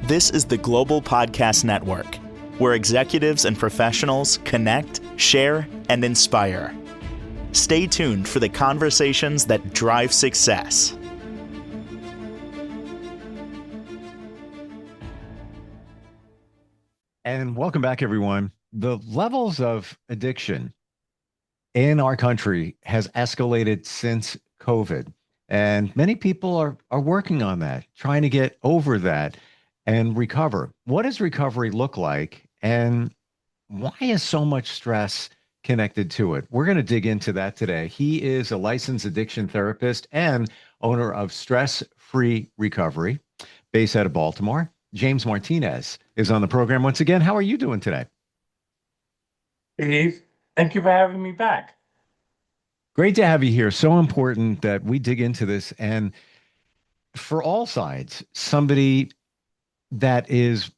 This is the Global Podcast Network, where executives and professionals connect, share, and inspire. Stay tuned for the conversations that drive success. And welcome back, everyone. The levels of addiction in our country has escalated since COVID. And many people are working on that, trying to get over that and recover. What does recovery look like? And why is so much stress connected to it? We're going to dig into that today. He is a licensed addiction therapist and owner of Stress Free Recovery, based out of Baltimore. James Martinez is on the program once again. How are you doing today? Steve, thank you for having me back. Great to have you here. So important that we dig into this. And for all sides, somebody that is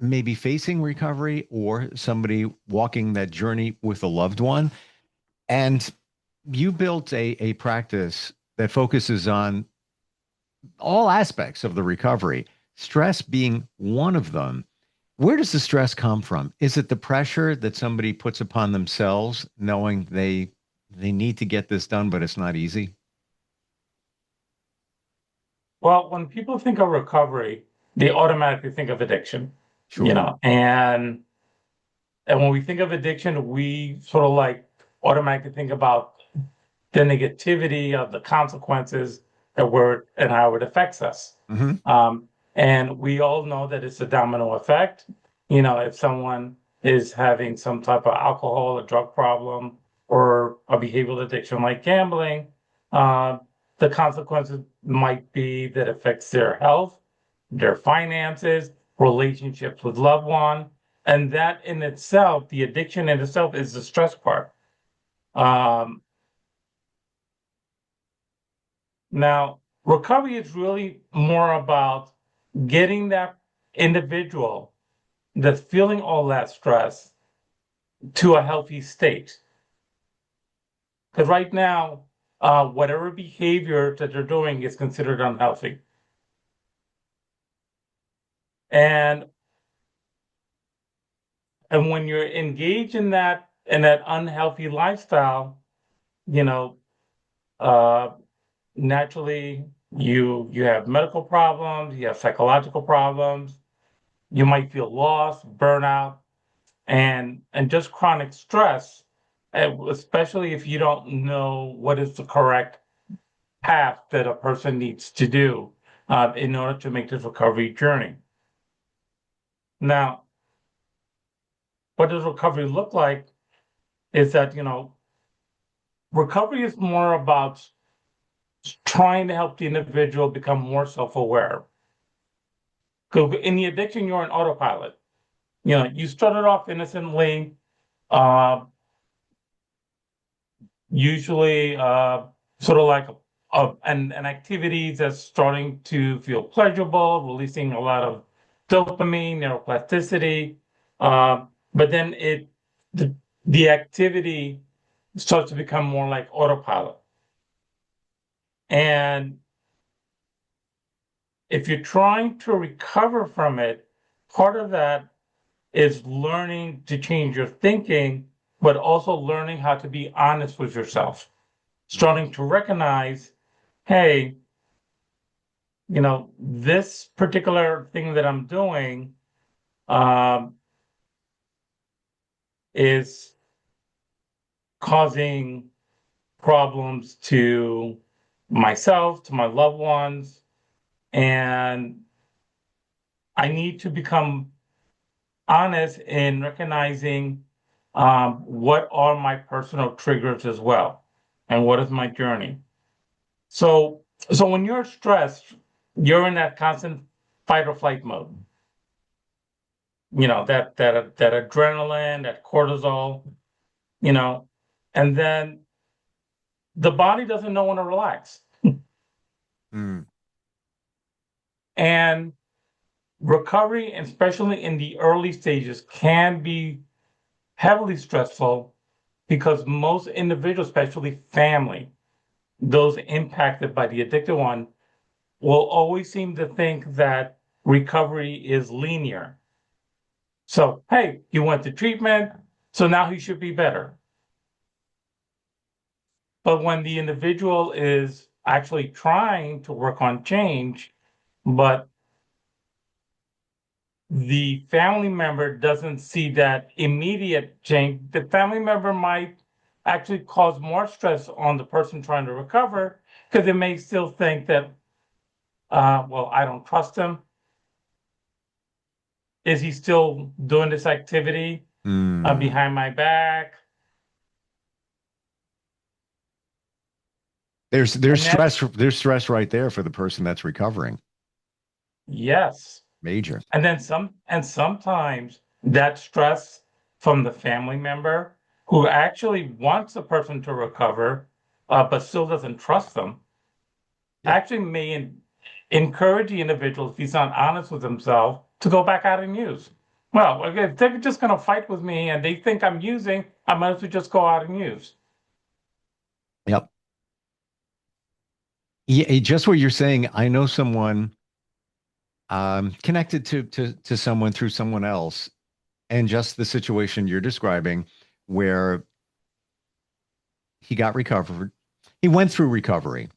maybe facing recovery or somebody walking that journey with a loved one. And you built a practice that focuses on all aspects of the recovery, stress being one of them. Where does the stress come from? Is it the pressure that somebody puts upon themselves, knowing they need to get this done, but it's not easy? Well, when people think of recovery, they automatically think of addiction. Sure. And when we think of addiction, we sort of like automatically think about the negativity of the consequences and how it affects us. Mm-hmm. And we all know that it's a domino effect. If someone is having some type of alcohol or drug problem or a behavioral addiction like gambling, the consequences might be that affects their health, their finances, relationships with loved one. And that in itself, the addiction in itself is the stress part. Now, recovery is really more about getting that individual that's feeling all that stress to a healthy state. Because right now, whatever behavior that they're doing is considered unhealthy. And when you're engaged in that unhealthy lifestyle, naturally you have medical problems, you have psychological problems, you might feel lost, burnout, and just chronic stress, especially if you don't know what is the correct path that a person needs to do in order to make this recovery journey. Now, what does recovery look like is that, recovery is more about trying to help the individual become more self-aware. Because in the addiction, you're an autopilot. You started off innocently, usually sort of like an activity that's starting to feel pleasurable, releasing a lot of dopamine, neuroplasticity. But then the activity starts to become more like autopilot. And if you're trying to recover from it, part of that is learning to change your thinking, but also learning how to be honest with yourself. Starting to recognize, hey, this particular thing that I'm doing is causing problems to myself, to my loved ones, and I need to become honest in recognizing what are my personal triggers as well, and what is my journey. So when you're stressed, you're in that constant fight or flight mode. That adrenaline, that cortisol, and then the body doesn't know when to relax. And recovery, especially in the early stages, can be heavily stressful because most individuals, especially family, those impacted by the addicted one, will always seem to think that recovery is linear. So, hey, you went to treatment, so now he should be better. But when the individual is actually trying to work on change, but the family member doesn't see that immediate change, the family member might actually cause more stress on the person trying to recover because they may still think that, well, I don't trust him. Is he still doing this activity behind my back? There's stress right there for the person that's recovering. Yes. Major. And sometimes that stress from the family member who actually wants the person to recover, but still doesn't trust them, actually may encourage the individual, if he's not honest with himself, to go back out and use. Well, if they're just going to fight with me and they think I'm using, I might as well just go out and use. Yep. Yeah, just what you're saying. I know someone connected to someone through someone else, and just the situation you're describing, where he got recovered. He went through recovery,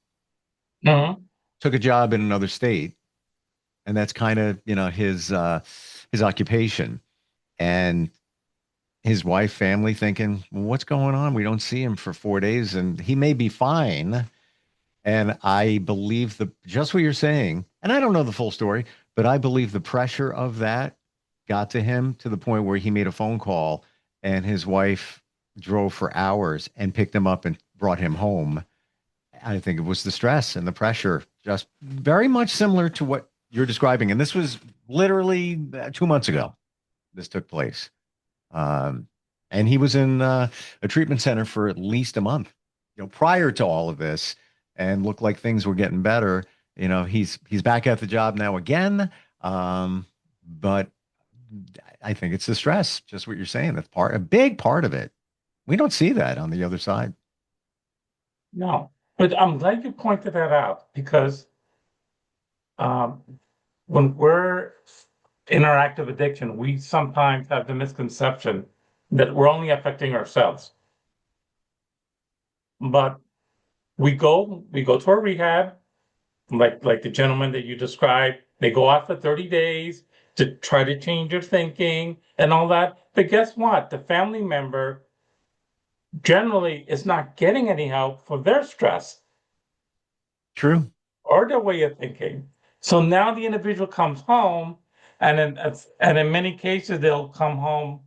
took a job in another state, and that's kind of, his occupation. And his wife, family thinking, well, what's going on? We don't see him for 4 days, and he may be fine. And I believe just what you're saying, and I don't know the full story, but I believe the pressure of that got to him to the point where he made a phone call and his wife drove for hours and picked him up and brought him home. I think it was the stress and the pressure, just very much similar to what you're describing. And this was literally 2 months ago. This took place. And he was in a treatment center for at least a month, prior to all of this, and looked like things were getting better. He's back at the job now again. But I think it's the stress, just what you're saying. That's a big part of it. We don't see that on the other side. No, but I'm glad you pointed that out, because when we're in our active addiction, we sometimes have the misconception that we're only affecting ourselves. But we go to a rehab, like the gentleman that you described. They go out for 30 days to try to change their thinking and all that. But guess what? The family member generally is not getting any help for their stress. True. Or their way of thinking. So now the individual comes home, and in many cases they'll come home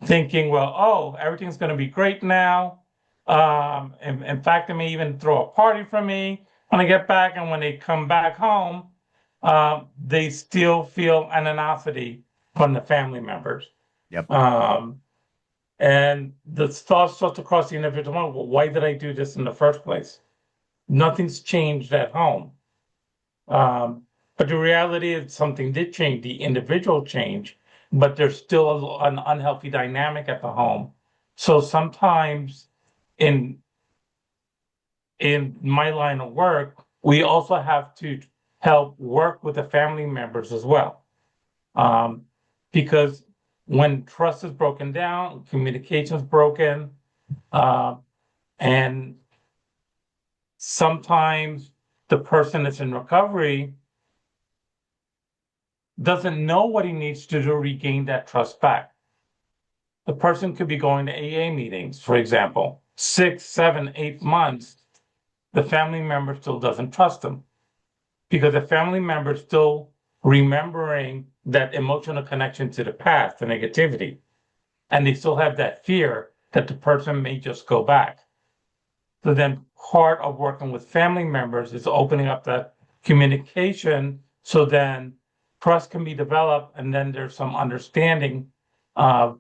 thinking, well, oh, everything's going to be great now. In fact, they may even throw a party for me when I get back. And when they come back home, they still feel animosity from the family members. Yep. And the thoughts start to cross the individual mind. Well, why did I do this in the first place? Nothing's changed at home. But the reality is something did change. The individual changed, but there's still an unhealthy dynamic at the home. So sometimes in my line of work, we also have to help work with the family members as well. Because when trust is broken down, communication is broken, and sometimes the person that's in recovery doesn't know what he needs to do to regain that trust back. The person could be going to AA meetings, for example, 6, 7, 8 months. The family member still doesn't trust them because the family member is still remembering that emotional connection to the past, the negativity. And they still have that fear that the person may just go back. So then part of working with family members is opening up that communication, so then trust can be developed, and then there's some understanding by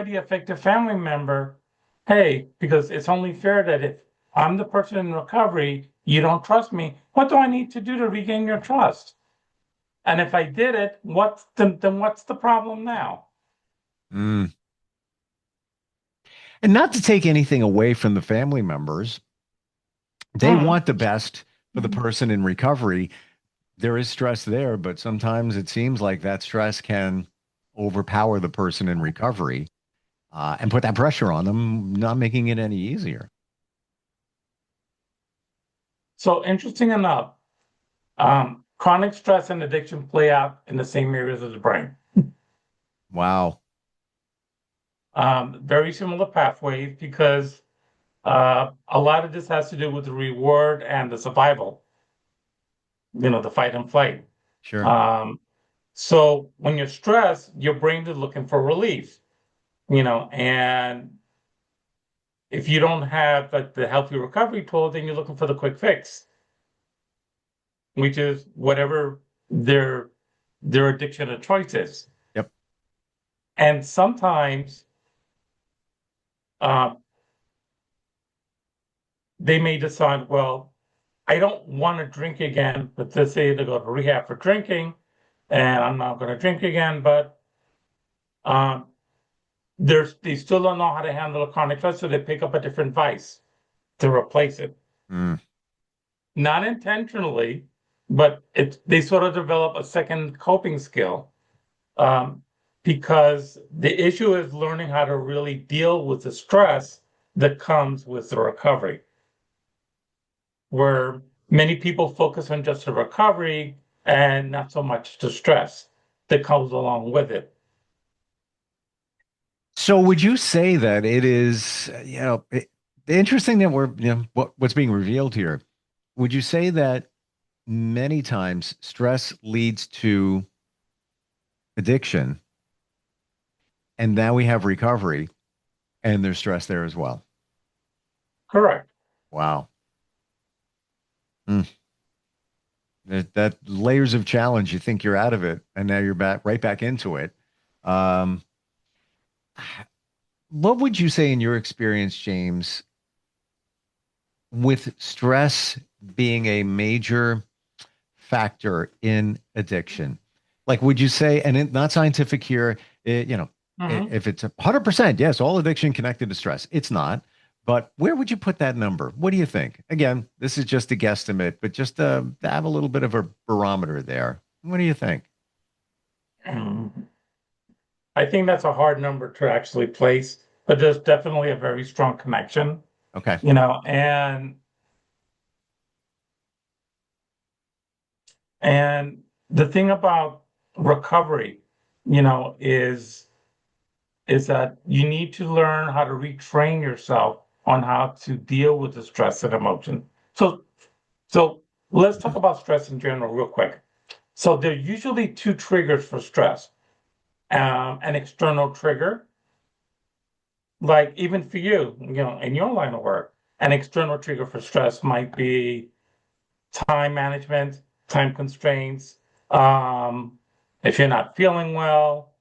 the affected family member, hey, because it's only fair that if I'm the person in recovery, you don't trust me, what do I need to do to regain your trust? And if I did it, then what's the problem now? And not to take anything away from the family members, they want the best for the person in recovery, there is stress there, but sometimes it seems like that stress can overpower the person in recovery, and put that pressure on them, not making it any easier. So interesting enough, chronic stress and addiction play out in the same areas of the brain. Wow. Very similar pathways because a lot of this has to do with the reward and the survival, the fight and flight. Sure. So when you're stressed, your brain is looking for relief, and if you don't have like the healthy recovery tool, then you're looking for the quick fix, which is whatever their addiction of choice is. Yep. And sometimes they may decide, well, I don't want to drink again, but let's say they go to rehab for drinking, and I'm not going to drink again, but they still don't know how to handle a chronic stress, so they pick up a different vice to replace it. Not intentionally, but they sort of develop a second coping skill, because the issue is learning how to really deal with the stress that comes with the recovery, where many people focus on just the recovery and not so much the stress that comes along with it. So would you say that it is, interesting that we're, what's being revealed here? Would you say that many times stress leads to addiction, and now we have recovery, and there's stress there as well? Correct. Wow. That layers of challenge. You think you're out of it, and now you're right back into it. What would you say in your experience, James, with stress being a major factor in addiction? Like, would you say, and not scientific here, if it's 100%, yes, all addiction connected to stress, it's not. But where would you put that number? What do you think? Again, this is just a guesstimate, but just to have a little bit of a barometer there. What do you think? I think that's a hard number to actually place, but there's definitely a very strong connection. Okay. And the thing about recovery, is that you need to learn how to retrain yourself on how to deal with the stress and emotion. So let's talk about stress in general real quick. So there are usually two triggers for stress. An external trigger, like even for you, in your line of work, an external trigger for stress might be time management, time constraints, if you're not feeling well,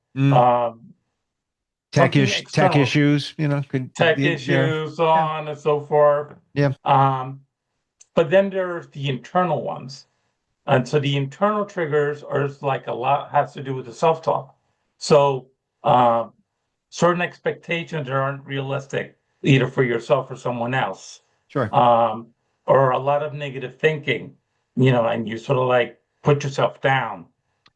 tech issues, tech issues, so on and so forth. Yeah. But then there's the internal ones. And so the internal triggers are like a lot has to do with the self-talk. So certain expectations that aren't realistic, either for yourself or someone else. Sure. Or a lot of negative thinking, and you sort of like put yourself down.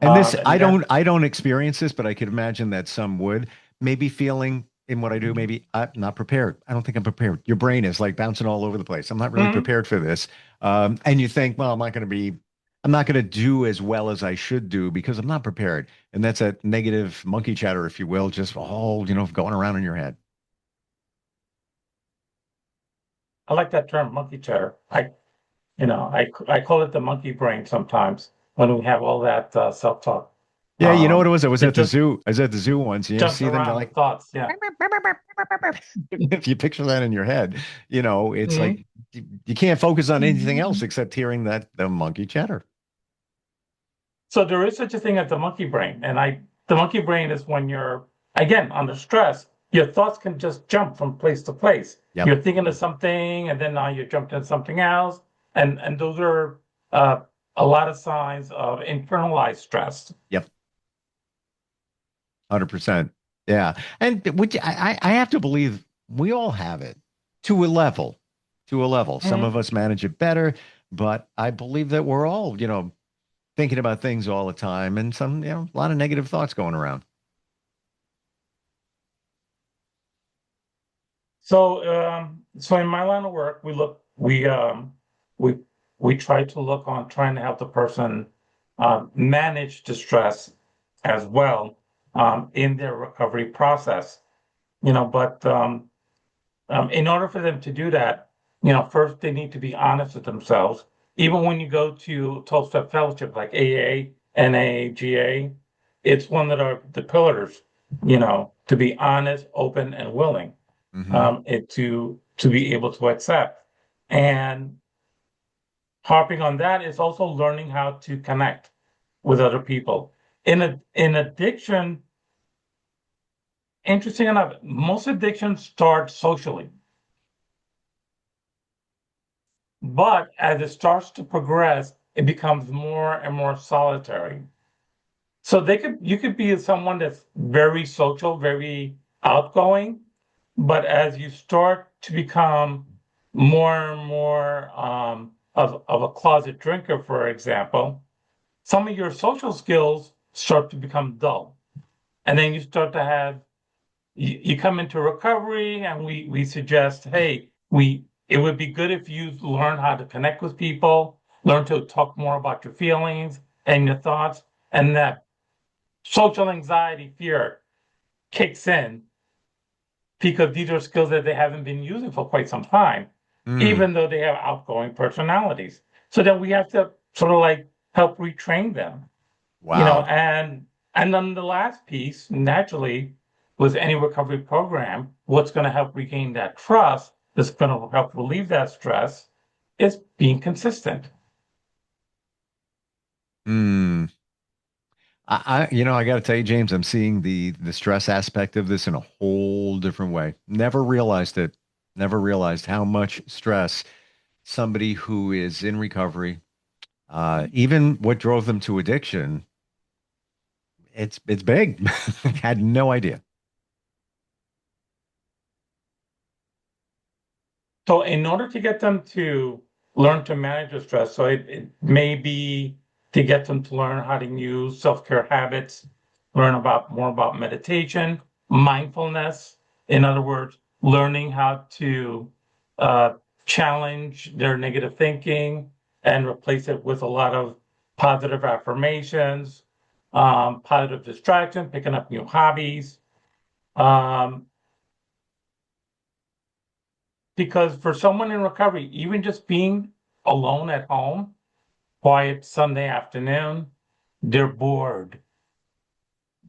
And this, I don't experience this, but I could imagine that some would. Maybe feeling in what I do, maybe I'm not prepared. I don't think I'm prepared. Your brain is like bouncing all over the place. I'm not really prepared for this. And you think, well, I'm not going to do as well as I should do because I'm not prepared. And that's a negative monkey chatter, if you will, just all, going around in your head. I like that term, monkey chatter. I call it the monkey brain sometimes when we have all that self-talk. Yeah, you know what it was? I was at the zoo. I was at the zoo once. You see them like thoughts. Yeah. If you picture that in your head, it's like you can't focus on anything else except hearing the monkey chatter. So there is such a thing as the monkey brain, and the monkey brain is when you're again under stress. Your thoughts can just jump from place to place. Yep. You're thinking of something, and then now you jumped into something else, and those are a lot of signs of internalized stress. Yep. 100%. Yeah. And I have to believe we all have it to a level. Some of us manage it better, but I believe that we're all, thinking about things all the time and some, a lot of negative thoughts going around. So in my line of work, we we try to look on trying to help the person manage the stress as well in their recovery process. But in order for them to do that, first they need to be honest with themselves. Even when you go to 12-step fellowship like AA, NA, it's one that are the pillars, to be honest, open, and willing. Hmm. To be able to accept. And harping on that is also learning how to connect with other people. In addiction, interesting enough, most addictions start socially. But as it starts to progress, it becomes more and more solitary. So you could be someone that's very social, very outgoing, but as you start to become more and more of a closet drinker, for example, some of your social skills start to become dull. And then you start to have, you come into recovery and we suggest, hey, it would be good if you learn how to connect with people, learn to talk more about your feelings and your thoughts, and that social anxiety, fear kicks in because these are skills that they haven't been using for quite some time, Mm. even though they have outgoing personalities. So then we have to sort of like help retrain them, Wow. and then the last piece, naturally, with any recovery program, what's going to help regain that trust, that's going to help relieve that stress, is being consistent. Mm. I got to tell you, James, I'm seeing the stress aspect of this in a whole different way. Never realized it. Never realized how much stress somebody who is in recovery, even what drove them to addiction, it's big. Had no idea. So in order to get them to learn to manage the stress, so it may be to get them to learn how to use self-care habits, learn about more about meditation, mindfulness. In other words, learning how to uh, challenge their negative thinking and replace it with a lot of positive affirmations, positive distraction, picking up new hobbies. Um, Because for someone in recovery, even just being alone at home, quiet Sunday afternoon, they're bored.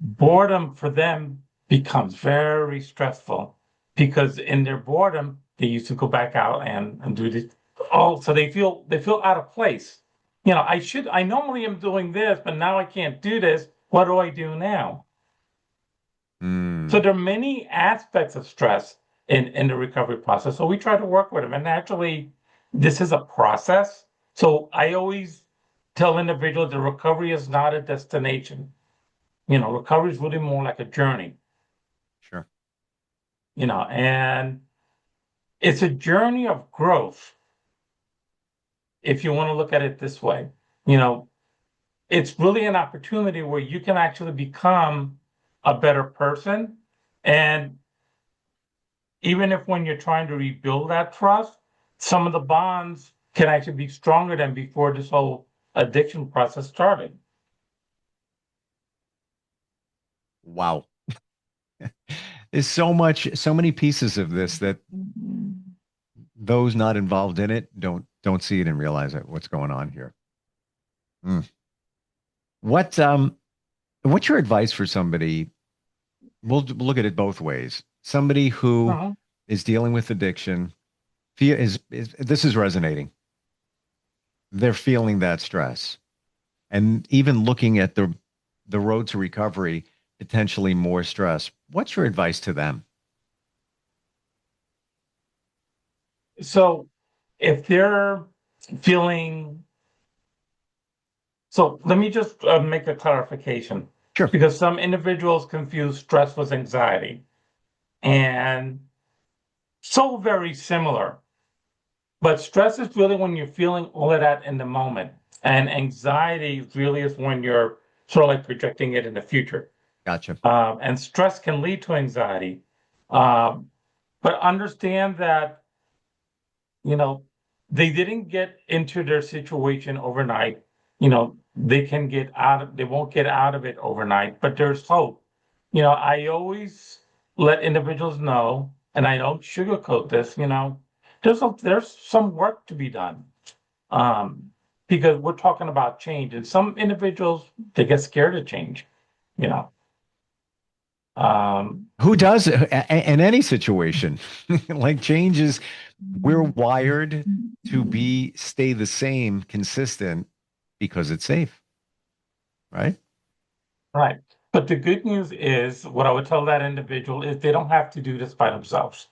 Boredom for them becomes very stressful because in their boredom, they used to go back out and do this. Oh, so they feel out of place. I normally am doing this, but now I can't do this. What do I do now? So Mm. there are many aspects of stress in the recovery process. So we try to work with them. And naturally, this is a process. So I always tell individuals that recovery is not a destination. Recovery is really more like a journey, Sure. and it's a journey of growth, if you want to look at it this way. You know, it's really an opportunity where you can actually become a better person. And even if when you're trying to rebuild that trust, some of the bonds can actually be stronger than before this whole addiction process started. Wow. There's so many pieces of this that those not involved in it don't see it and realize it, what's going on here. Mm. What what's your advice for somebody? We'll look at it both ways. Somebody who Uh-huh. is dealing with addiction, is this is resonating. They're feeling that stress. And even looking at the road to recovery, potentially more stress. What's your advice to them? So if they're feeling, so let me just make a clarification Sure. because some individuals confuse stress with anxiety and so very similar. But stress is really when you're feeling all of that in the moment. And anxiety really is when you're sort of like projecting it in the future. Gotcha. And stress can lead to anxiety. But understand that, they didn't get into their situation overnight. They won't get out of it overnight, but there's hope. I always let individuals know, and I don't sugarcoat this, there's some work to be done. Because we're talking about change, and some individuals, they get scared of change, you know. Who does in any situation? Like changes, we're wired to stay the same, consistent, because it's safe, right? Right. But the good news is, what I would tell that individual is they don't have to do this by themselves.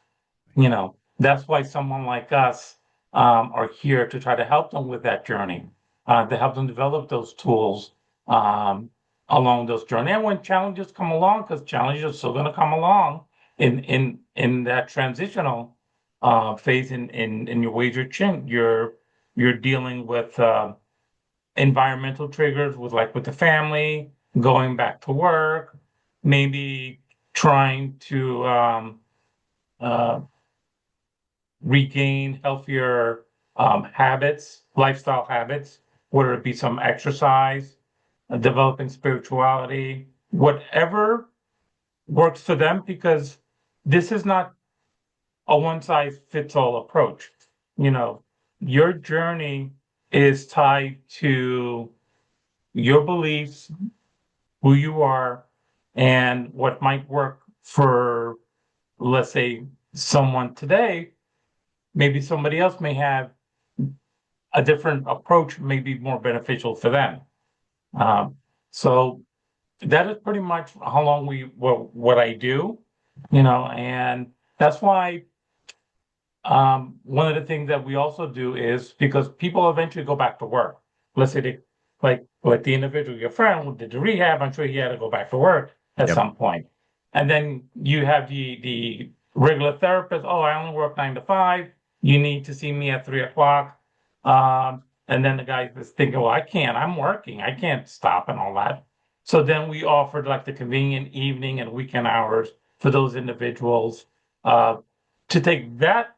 That's why someone like us are here to try to help them with that journey, to help them develop those tools along those journey. And when challenges come along, because challenges are still going to come along in that transitional phase in your ways you're dealing with environmental triggers with the family, going back to work, maybe trying to regain healthier habits, lifestyle habits, whether it be some exercise, developing spirituality, whatever works for them, because this is not a one-size-fits-all approach. Your journey is tied to your beliefs, who you are, and what might work for, let's say, someone today. Maybe somebody else may have a different approach, may be more beneficial for them. So that is pretty much how long what I do, and that's why one of the things that we also do is, because people eventually go back to work. Let's say like the individual, your friend who did the rehab, I'm sure he had to go back to work at some point. And then you have the regular therapist. Oh, I only work 9 to 5. You need to see me at 3 o'clock. And then the guy is thinking, well, I'm working. I can't stop and all that. So then we offered the convenient evening and weekend hours for those individuals to take that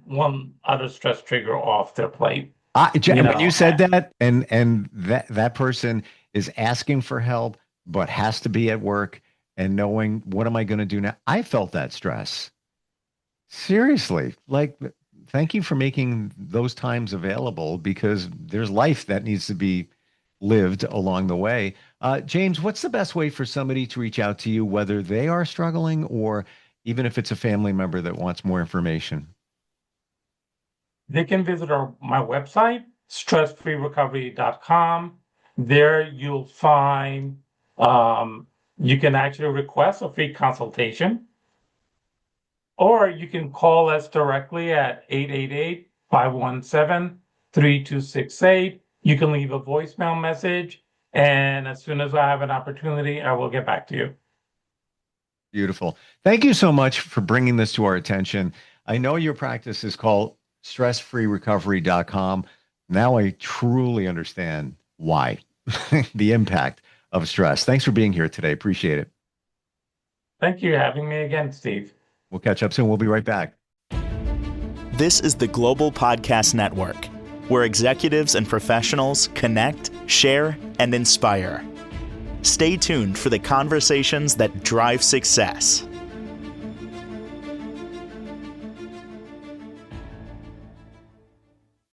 one other stress trigger off their plate. When you said that, and that person is asking for help, but has to be at work and knowing, what am I going to do now? I felt that stress. Seriously, thank you for making those times available, because there's life that needs to be lived along the way. James, what's the best way for somebody to reach out to you, whether they are struggling or even if it's a family member that wants more information? They can visit my website, stressfreerecovery.com. There you'll find you can actually request a free consultation, or you can call us directly at 888-517-3268. You can leave a voicemail message, and as soon as I have an opportunity, I will get back to you. Beautiful. Thank you so much for bringing this to our attention. I know your practice is called stressfreerecovery.com. Now I truly understand why, the impact of stress. Thanks for being here today. Appreciate it. Thank you for having me again, Steve. We'll catch up soon. We'll be right back. This is the Global Podcast Network, where executives and professionals connect, share, and inspire. Stay tuned for the conversations that drive success.